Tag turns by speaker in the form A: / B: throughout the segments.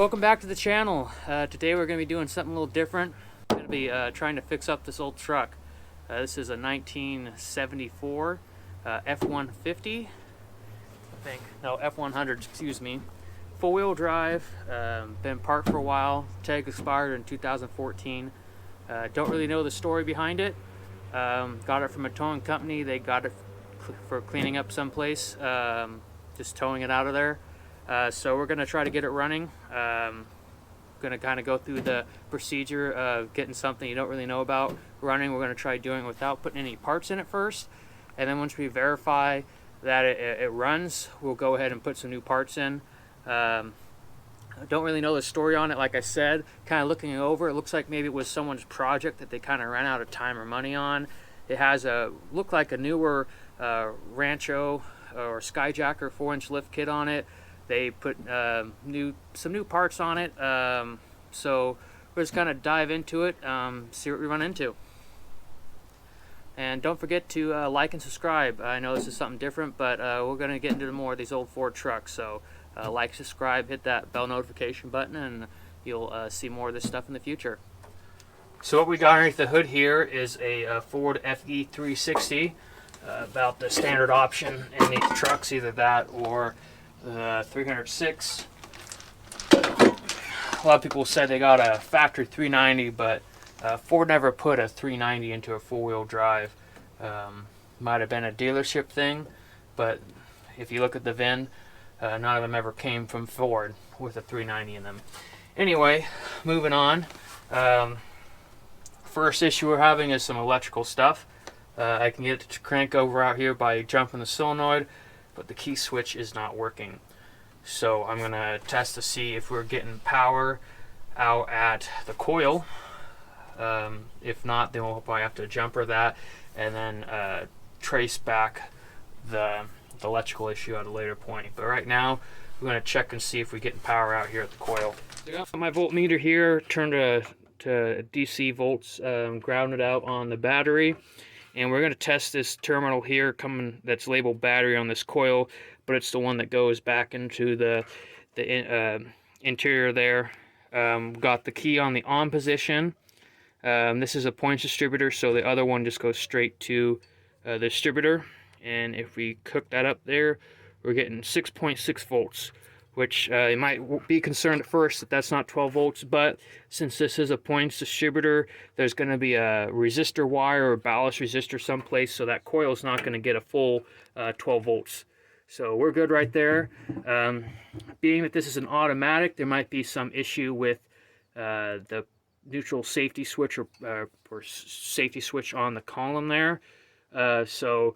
A: Welcome back to the channel. Today we're going to be doing something a little different. We're going to be trying to fix up this old truck. This is a 1974 F150, I think. No, F100, excuse me. Four-wheel drive, been parked for a while. Tag expired in 2014. Don't really know the story behind it. Got it from a towing company. They got it for cleaning up someplace, just towing it out of there. So we're going to try to get it running. Going to kind of go through the procedure of getting something you don't really know about running. We're going to try doing it without putting any parts in it first. And then once we verify that it runs, we'll go ahead and put some new parts in. I don't really know the story on it. Like I said, kind of looking it over, it looks like maybe it was someone's project that they kind of ran out of time or money on. It has looked like a newer Rancho or Skyjacker 4-inch lift kit on it. They put some new parts on it, so we're just gonna dive into it, see what we run into. And don't forget to like and subscribe. I know this is something different, but we're gonna get into more of these old Ford trucks. So like, subscribe, hit that bell notification button, and you'll see more of this stuff in the future. So what we got underneath the hood here is a Ford FE360, about the standard option in these trucks, either that or 306. A lot of people said they got a factory 390, but Ford never put a 390 into a four-wheel drive. Might have been a dealership thing, but if you look at the VIN, none of them ever came from Ford with a 390 in them. Anyway, moving on. First issue we're having is some electrical stuff. I can get it to crank over out here by jumping the solenoid, but the key switch is not working. So I'm going to test to see if we're getting power out at the coil. If not, then we'll probably have to jumper that and then trace back the electrical issue at a later point. But right now, we're going to check and see if we're getting power out here at the coil. I got my voltmeter here turned to DC volts, grounded out on the battery. And we're going to test this terminal here that's labeled battery on this coil, but it's the one that goes back into the interior there. Got the key on the on position. This is a points distributor, so the other one just goes straight to the distributor. And if we hook that up there, we're getting 6.6 volts, which you might be concerned at first that that's not 12 volts, but since this is a points distributor, there's going to be a resistor wire or ballast resistor someplace, so that coil is not going to get a full 12 volts. So we're good right there. Being that this is an automatic, there might be some issue with the neutral safety switch or safety switch on the column there. So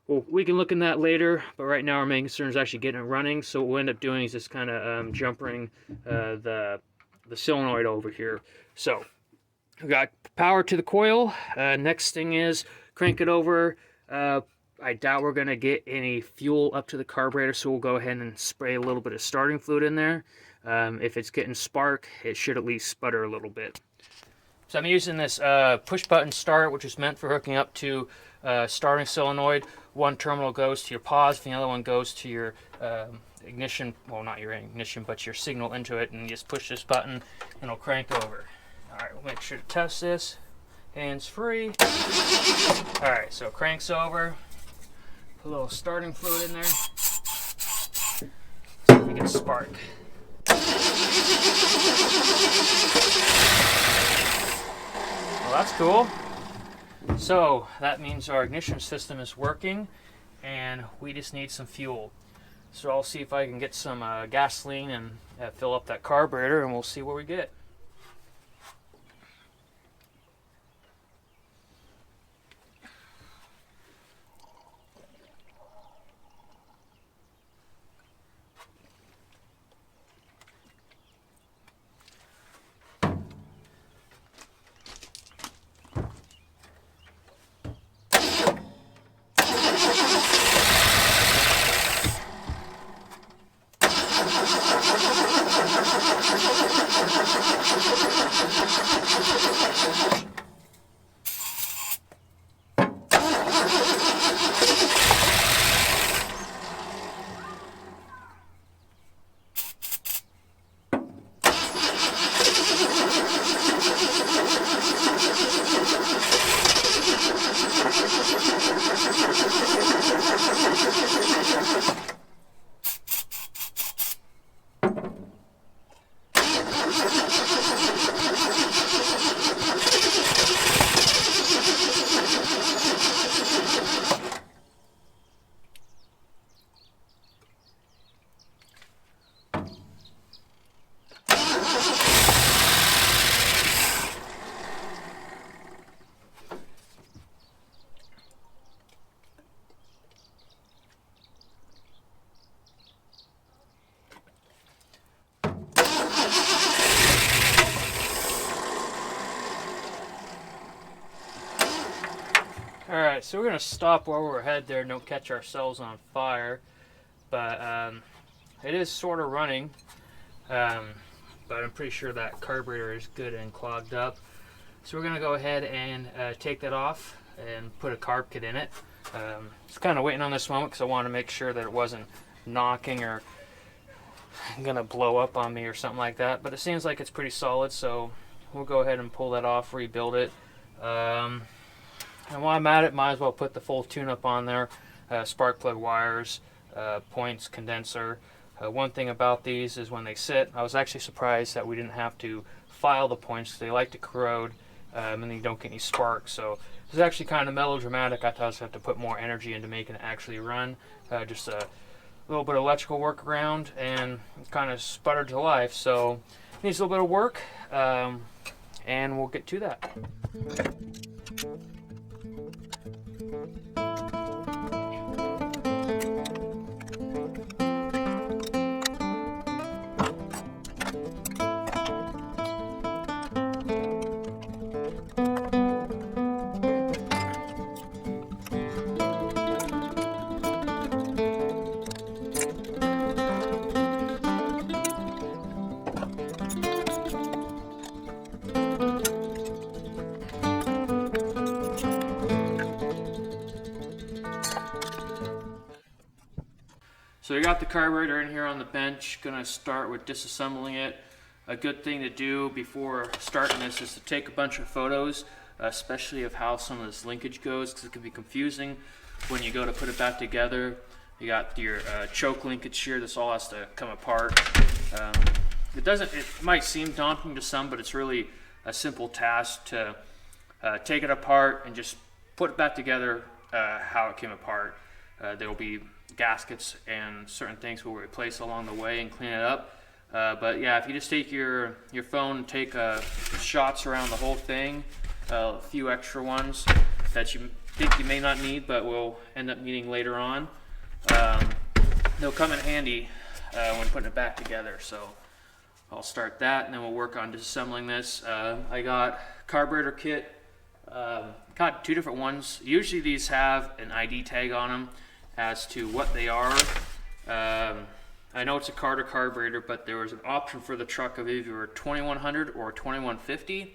A: we can look in that later, but right now our main concern is actually getting it running. So what we'll end up doing is just kind of jumpering the solenoid over here. So we got power to the coil. Next thing is crank it over. I doubt we're going to get any fuel up to the carburetor, so we'll go ahead and spray a little bit of starting fluid in there. If it's getting spark, it should at least sputter a little bit. So I'm using this push button start, which is meant for hooking up to starting solenoid. One terminal goes to your pause, the other one goes to your ignition, well, not your ignition, but your signal into it, and you just push this button and it'll crank over. Alright, we'll make sure to test this. Hands free. Alright, so it cranks over. Put a little starting fluid in there. See if we get a spark. Well, that's cool. So that means our ignition system is working, and we just need some fuel. So I'll see if I can get some gasoline and fill up that carburetor, and we'll see what we get. So we're gonna stop where we're headed there, don't catch ourselves on fire. But it is sort of running, but I'm pretty sure that carburetor is good and clogged up. So we're gonna go ahead and take that off and put a carb kit in it. Just kind of waiting on this moment because I want to make sure that it wasn't knocking or gonna blow up on me or something like that. But it seems like it's pretty solid, so we'll go ahead and pull that off, rebuild it. And while I'm at it, might as well put the full tune-up on there. Spark plug wires, points, condenser. One thing about these is when they sit, I was actually surprised that we didn't have to file the points. They like to corrode, and then you don't get any sparks. So this is actually kind of melodramatic. I thought I was going to have to put more energy into making it actually run. Just a little bit of electrical work around, and it kind of sputtered to life. So it needs a little bit of work, and we'll get to that. So we got the carburetor in here on the bench. Gonna start with disassembling it. A good thing to do before starting this is to take a bunch of photos, especially of how some of this linkage goes, because it can be confusing when you go to put it back together. You got your choke linkage here. This all has to come apart. It might seem daunting to some, but it's really a simple task to take it apart and just put it back together how it came apart. There will be gaskets and certain things we'll replace along the way and clean it up. But yeah, if you just take your phone and take shots around the whole thing, a few extra ones that you think you may not need but will end up needing later on, they'll come in handy when putting it back together. So I'll start that and then we'll work on disassembling this. I got carburetor kit, got two different ones. Usually these have an ID tag on them as to what they are. I know it's a Carter carburetor, but there was an option for the truck of either 2100 or 2150.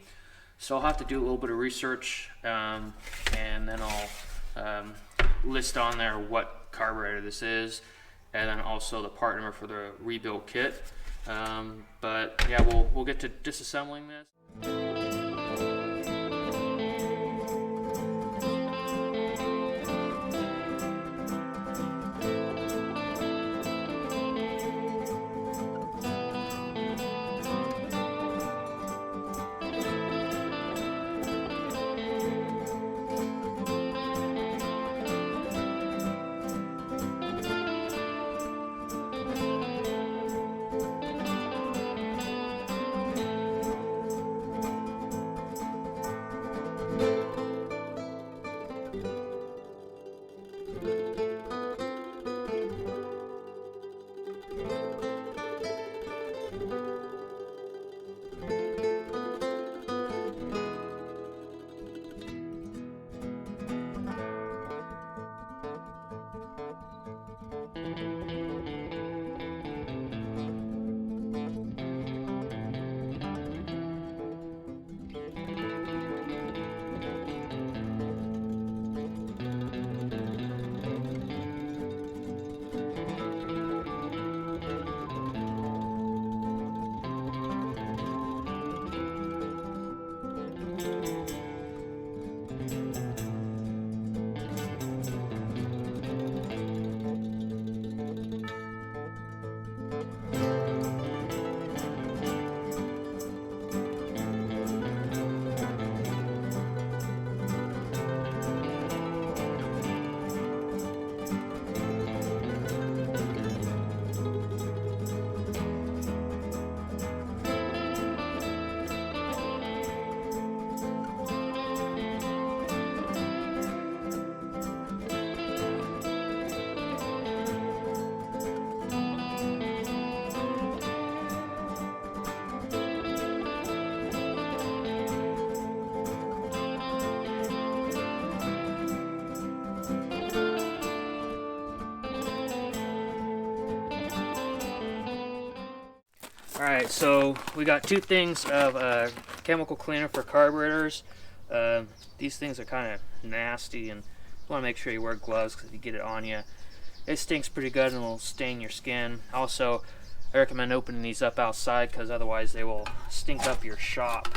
A: So I'll have to do a little bit of research, and then I'll list on there what carburetor this is, and then also the part number for the rebuild kit. But yeah, we'll get to disassembling this. Alright, so we got two things of chemical cleaner for carburetors. These things are kind of nasty, and you want to make sure you wear gloves because if you get it on you, it stinks pretty good and will stain your skin. Also, I recommend opening these up outside because otherwise they will stink up your shop.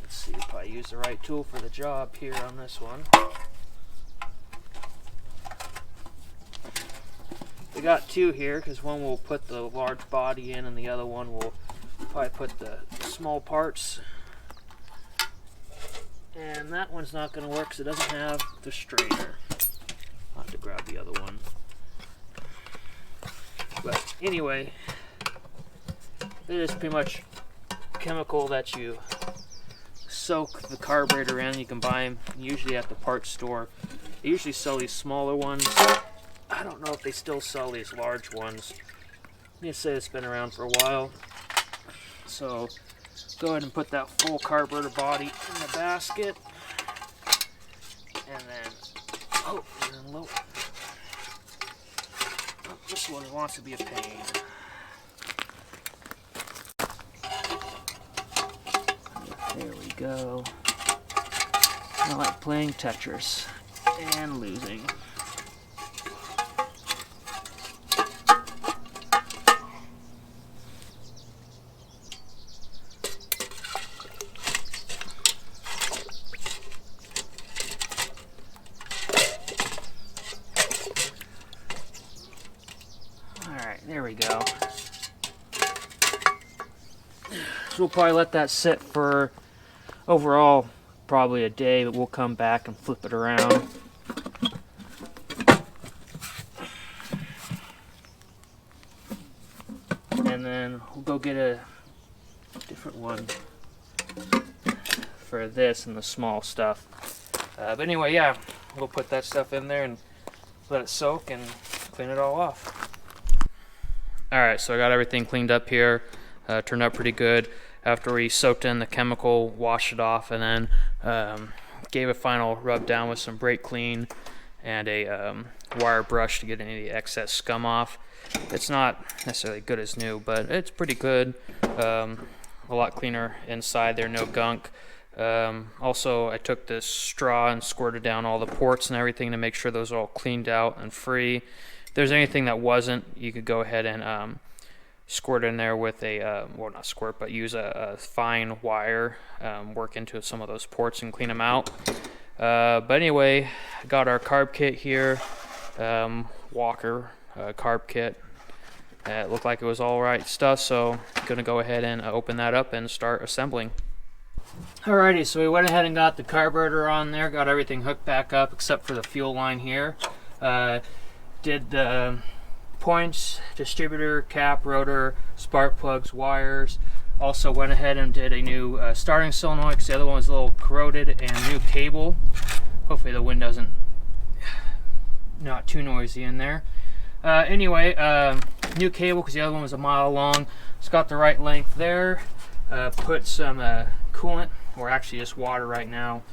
A: Let's see if I use the right tool for the job here on this one. We got two here because one will put the large body in and the other one will probably put the small parts. And that one's not going to work because it doesn't have the strainer. I'll have to grab the other one. But anyway, it is pretty much chemical that you soak the carburetor in. You can buy them usually at the parts store. They usually sell these smaller ones. I don't know if they still sell these large ones. They say it's been around for a while. So go ahead and put that full carburetor body in the basket. And then, this one wants to be a pain. There we go. I like playing Tetris and losing. Alright, there we go. So we'll probably let that sit for overall probably a day, but we'll come back and flip it around. And then we'll go get a different one for this and the small stuff. But anyway, yeah, we'll put that stuff in there and let it soak and clean it all off. Alright, so I got everything cleaned up here. Turned out pretty good. After we soaked in the chemical, washed it off, and then gave a final rub down with some brake clean and a wire brush to get any of the excess scum off. It's not necessarily good as new, but it's pretty good. A lot cleaner inside there, no gunk. Also, I took this straw and squirted down all the ports and everything to make sure those are all cleaned out and free. If there's anything that wasn't, you could go ahead and squirt in there with a, well, not squirt, but use a fine wire, work into some of those ports and clean them out. But anyway, got our carb kit here, Walker carb kit. It looked like it was all right stuff, so I'm gonna go ahead and open that up and start assembling. Alrighty, so we went ahead and got the carburetor on there, got everything hooked back up except for the fuel line here. Did the points, distributor, cap, rotor, spark plugs, wires. Also went ahead and did a new starting solenoid because the other one was a little corroded, and new cable. Hopefully the wind doesn't, not too noisy in there. Anyway, new cable because the other one was a mile long. It's got the right length there. Put some coolant, or actually just water right now,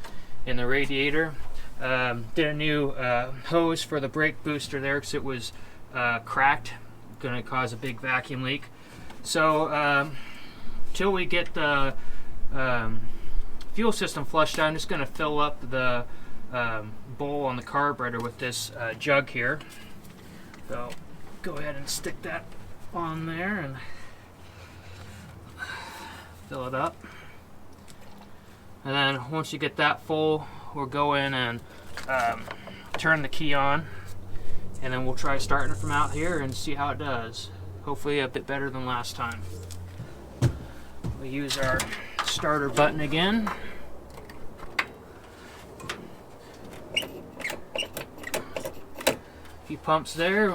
A: in the radiator. Did a new hose for the brake booster there because it was cracked, going to cause a big vacuum leak. So till we get the fuel system flushed out, I'm just going to fill up the bowl on the carburetor with this jug here. So go ahead and stick that on there and fill it up. And then once you get that full, we'll go in and turn the key on, and then we'll try starting it from out here and see how it does. Hopefully a bit better than last time. We'll use our starter button again. A few pumps there.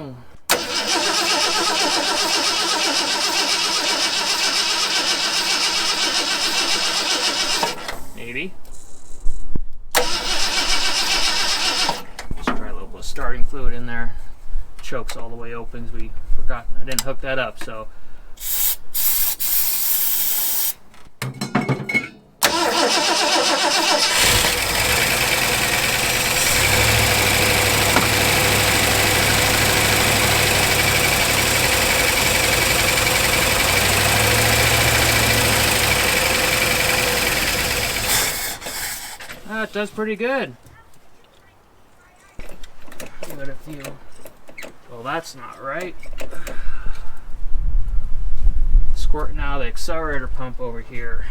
A: Maybe. Just try a little bit of starting fluid in there. Chokes all the way open because we forgot, I didn't hook that up, so. that does pretty good. Give it a feel. Well, that's not right. Squirting out of the accelerator pump over here.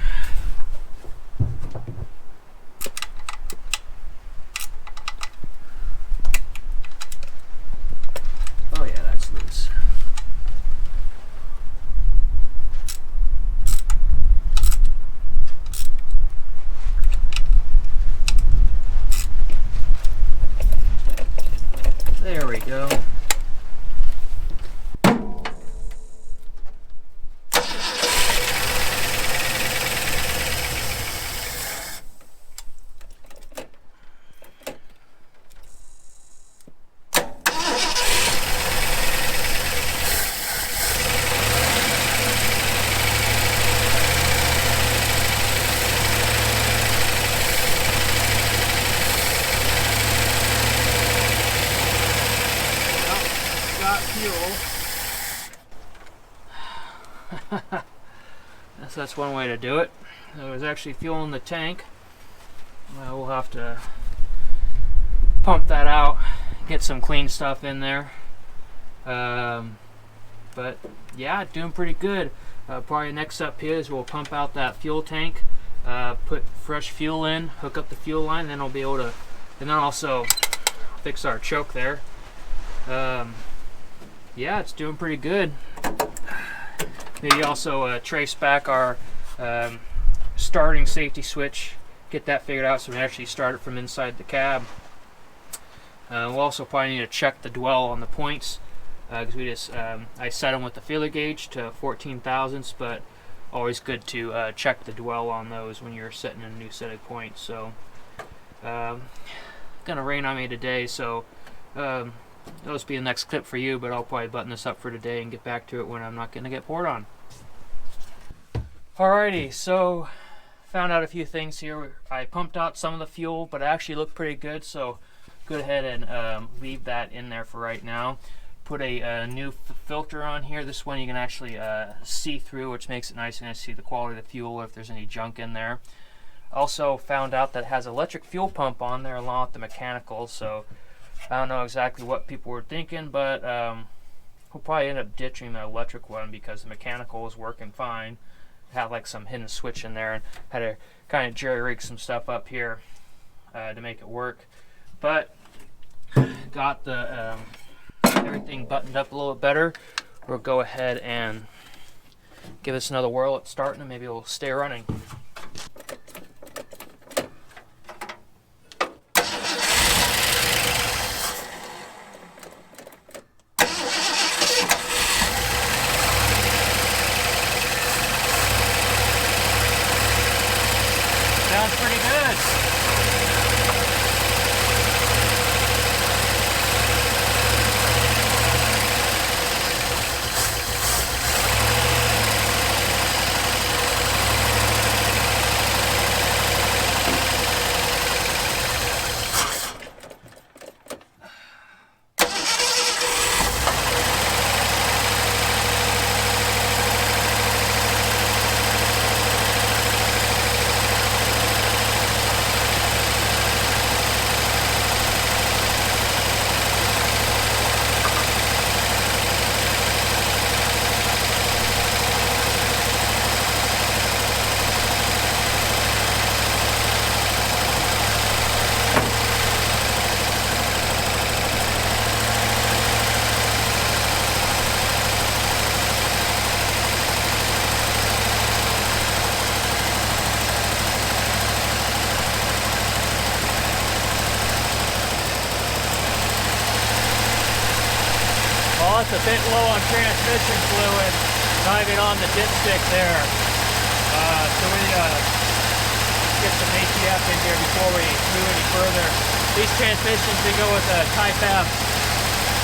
A: Oh yeah, that's loose. There we go. That's one way to do it. There was actually fuel in the tank. Well, we'll have to pump that out, get some clean stuff in there. But yeah, doing pretty good. Probably next up here is we'll pump out that fuel tank, put fresh fuel in, hook up the fuel line, then we'll be able to, and then also fix our choke there. Yeah, it's doing pretty good. Maybe also trace back our starting safety switch, get that figured out so we can actually start it from inside the cab. We'll also probably need to check the dwell on the points, because we just I set them with the feeler gauge to 14 thousandths, but always good to check the dwell on those when you're setting a new set of points. So gonna rain on me today, so that'll be the next clip for you, but I'll probably button this up for today and get back to it when I'm not going to get poured on. Alrighty, so found out a few things here. I pumped out some of the fuel, but it actually looked pretty good, so go ahead and leave that in there for right now. Put a new filter on here. This one you can actually see through, which makes it nice and to see the quality of the fuel if there's any junk in there. Also found out that it has electric fuel pump on there along with the mechanical, so I don't know exactly what people were thinking, but we'll probably end up ditching the electric one because the mechanical was working fine. Had like some hidden switch in there and had to kind of jerry rig some stuff up here to make it work. But got the everything buttoned up a little bit better. We'll go ahead and give this another whirl at starting and maybe we'll stay running. Sounds pretty good. Well, it's a bit low on transmission fluid, not even on the dipstick there. So we get some ATF in here before we move any further. These transmissions, they go with a Type F.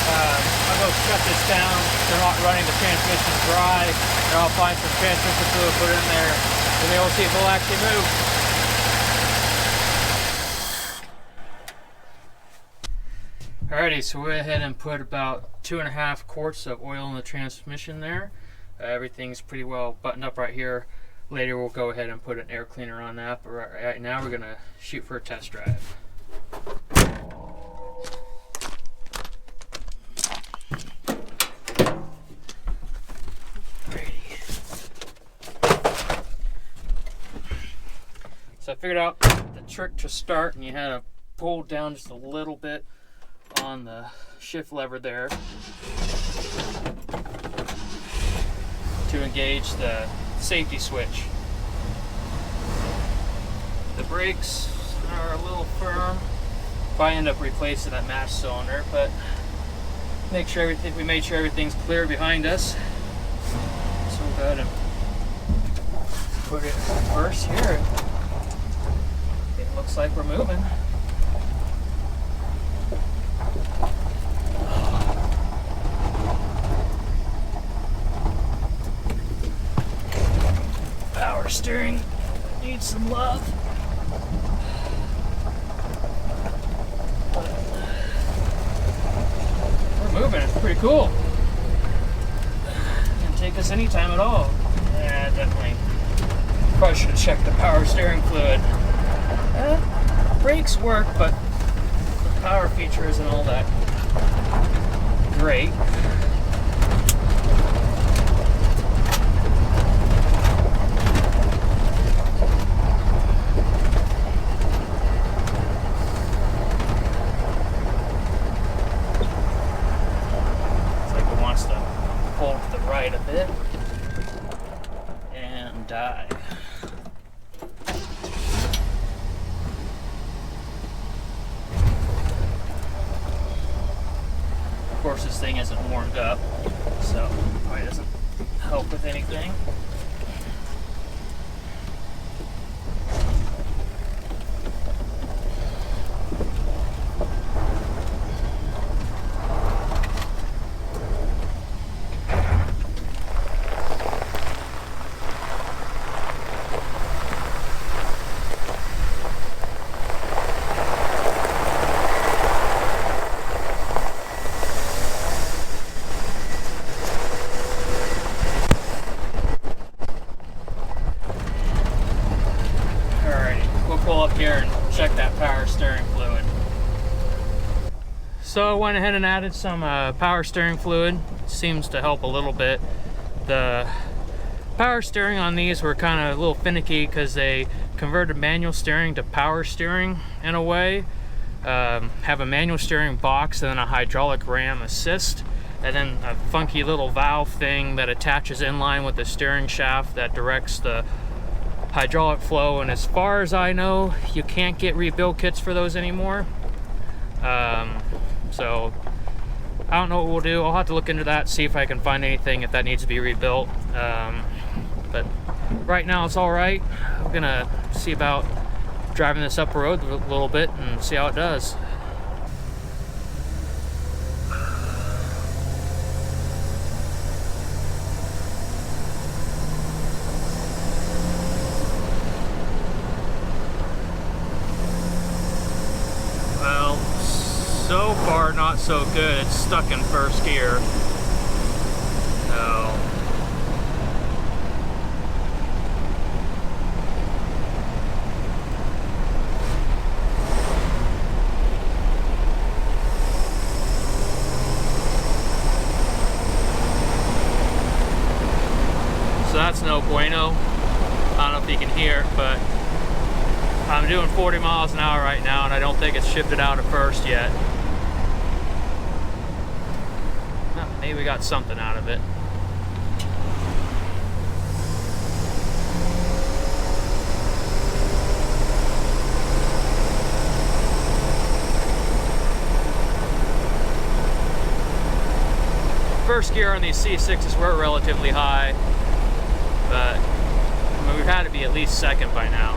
A: I'll go shut this down. They're not running the transmission dry. And I'll find some transmission fluid, put it in there, and then we'll see if it'll actually move. Alrighty, so we went ahead and put about 2.5 quarts of oil in the transmission there. Everything's pretty well buttoned up right here. Later we'll go ahead and put an air cleaner on that, but right now we're gonna shoot for a test drive. So I figured out the trick to start, and you had to pull down just a little bit on the shift lever there to engage the safety switch. The brakes are a little firm. Probably end up replacing that match cylinder, but we made sure everything's clear behind us. So we'll go ahead and put it first here. It looks like we're moving. Power steering needs some love. We're moving, it's pretty cool. Didn't take us any time at all. Yeah, definitely. Probably should have checked the power steering fluid. Brakes work, but the power feature isn't all that great. Pull to the right a bit and dive. Of course, this thing isn't warmed up, so probably doesn't help with anything. Pull up here and check that power steering fluid. So I went ahead and added some power steering fluid. Seems to help a little bit. The power steering on these were kind of a little finicky because they converted manual steering to power steering in a way. Have a manual steering box and then a hydraulic ram assist, and then a funky little valve thing that attaches in line with the steering shaft that directs the hydraulic flow. And as far as I know, you can't get rebuild kits for those anymore. So I don't know what we'll do. I'll have to look into that, see if I can find anything if that needs to be rebuilt. But right now it's all right. I'm gonna see about driving this up the road a little bit and see how it does. So far, not so good. It's stuck in first gear. So that's no bueno. I don't know if you can hear it, but I'm doing 40 miles an hour right now, and I don't think it's shifted out of first yet. Maybe we got something out of it. First gear on these C6s were relatively high, but I mean, we've had to be at least second by now.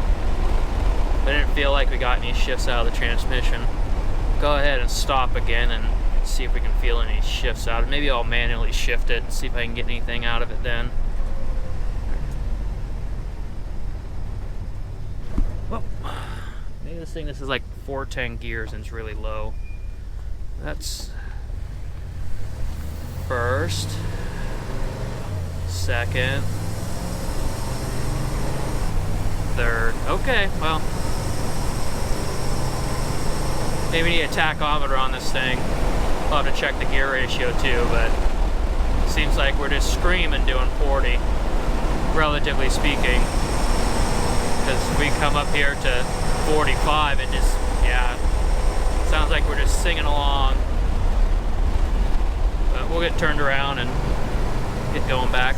A: But I didn't feel like we got any shifts out of the transmission. Go ahead and stop again and see if we can feel any shifts out of it. Maybe I'll manually shift it and see if I can get anything out of it then. Well, maybe this is like 410 gears and it's really low. That's first, second, third. Okay, well, maybe need a tachometer on this thing. I'll have to check the gear ratio too, but it seems like we're just screaming doing 40, relatively speaking. Because we come up here to 45 and just, yeah, sounds like we're just singing along. But we'll get turned around and get going back.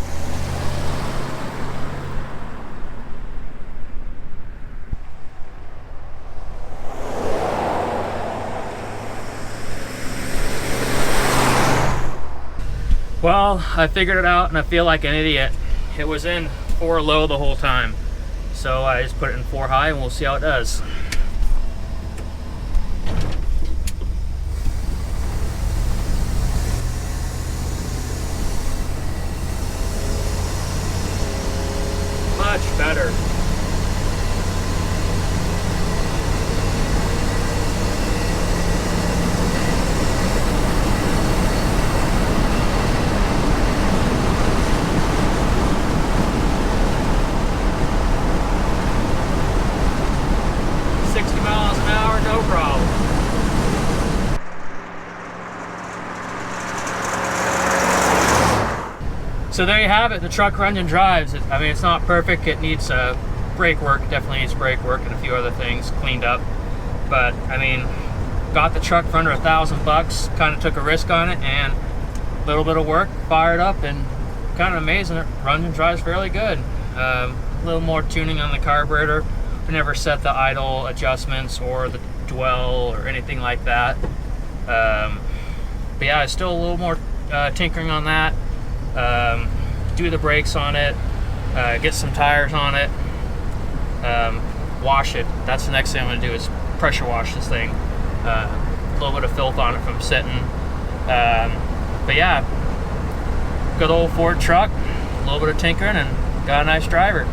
A: Well, I figured it out and I feel like an idiot. It was in 4 low the whole time. So I just put it in 4 high and we'll see how it does. Much better. So there you have it, the truck runs and drives. I mean, it's not perfect, it needs brake work, definitely needs brake work and a few other things cleaned up. But, I mean, got the truck for under $1,000, kind of took a risk on it, and a little bit of work, fired up, and kind of amazing, it runs and drives fairly good. A little more tuning on the carburetor. We never set the idle adjustments or the dwell or anything like that. But yeah, still a little more tinkering on that. Do the brakes on it, get some tires on it, wash it. That's the next thing I'm going to do is pressure wash this thing. A little bit of filth on it from sitting. But yeah, good old Ford truck, a little bit of tinkering, and got a nice driver.